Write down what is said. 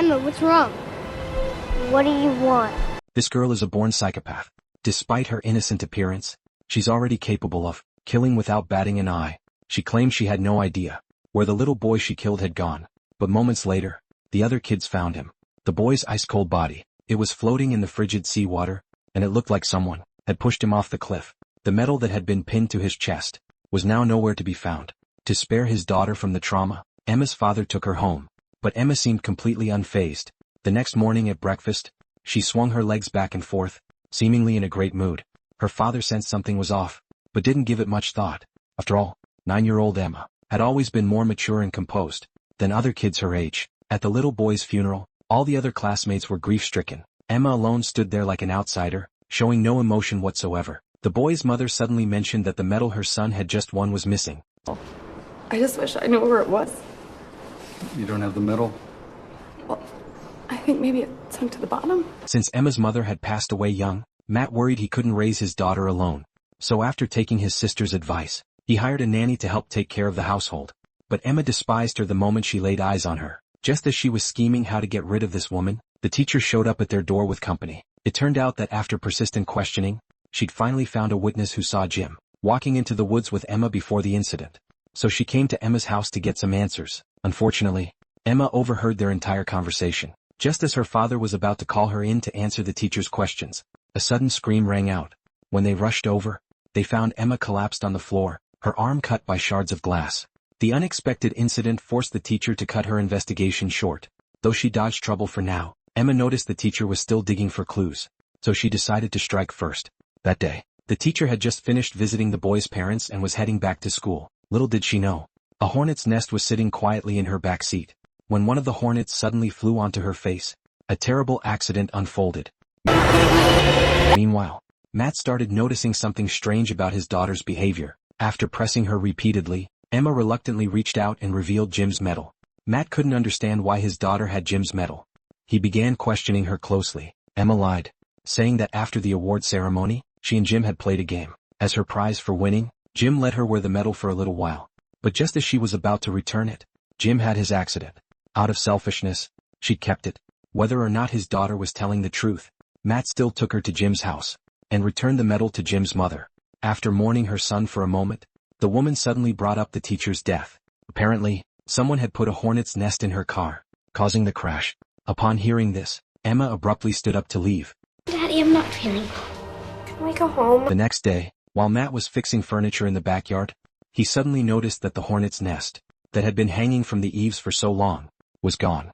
Emma, what's wrong? What do you want? This girl is a born psychopath. Despite her innocent appearance, she's already capable of killing without batting an eye. She claimed she had no idea where the little boy she killed had gone, but moments later, the other kids found him. The boy's ice-cold body, it was floating in the frigid seawater, and it looked like someone had pushed him off the cliff. The medal that had been pinned to his chest was now nowhere to be found. To spare his daughter from the trauma, Emma's father took her home, but Emma seemed completely unfazed. The next morning at breakfast, she swung her legs back and forth, seemingly in a great mood. Her father sensed something was off, but didn't give it much thought. After all, 9-year-old Emma had always been more mature and composed than other kids her age. At the little boy's funeral, all the other classmates were grief-stricken. Emma alone stood there like an outsider, showing no emotion whatsoever. The boy's mother suddenly mentioned that the medal her son had just won was missing. I just wish I knew where it was. You don't have the medal? Well, I think maybe it sunk to the bottom. Since Emma's mother had passed away young, Matt worried he couldn't raise his daughter alone. So after taking his sister's advice, he hired a nanny to help take care of the household. But Emma despised her the moment she laid eyes on her. Just as she was scheming how to get rid of this woman, the teacher showed up at their door with company. It turned out that after persistent questioning, she'd finally found a witness who saw Jim walking into the woods with Emma before the incident. So she came to Emma's house to get some answers. Unfortunately, Emma overheard their entire conversation. Just as her father was about to call her in to answer the teacher's questions, a sudden scream rang out. When they rushed over, they found Emma collapsed on the floor, her arm cut by shards of glass. The unexpected incident forced the teacher to cut her investigation short. Though she dodged trouble for now, Emma noticed the teacher was still digging for clues, so she decided to strike first. That day, the teacher had just finished visiting the boy's parents and was heading back to school. Little did she know, a hornet's nest was sitting quietly in her back seat. When one of the hornets suddenly flew onto her face, a terrible accident unfolded. Meanwhile, Matt started noticing something strange about his daughter's behavior. After pressing her repeatedly, Emma reluctantly reached out and revealed Jim's medal. Matt couldn't understand why his daughter had Jim's medal. He began questioning her closely. Emma lied, saying that after the award ceremony, she and Jim had played a game. As her prize for winning, Jim let her wear the medal for a little while. But just as she was about to return it, Jim had his accident. Out of selfishness, she kept it. Whether or not his daughter was telling the truth, Matt still took her to Jim's house and returned the medal to Jim's mother. After mourning her son for a moment, the woman suddenly brought up the teacher's death. Apparently, someone had put a hornet's nest in her car, causing the crash. Upon hearing this, Emma abruptly stood up to leave. Daddy, I'm not feeling well. Can we go home? The next day, while Matt was fixing furniture in the backyard, he suddenly noticed that the hornet's nest, that had been hanging from the eaves for so long, was gone.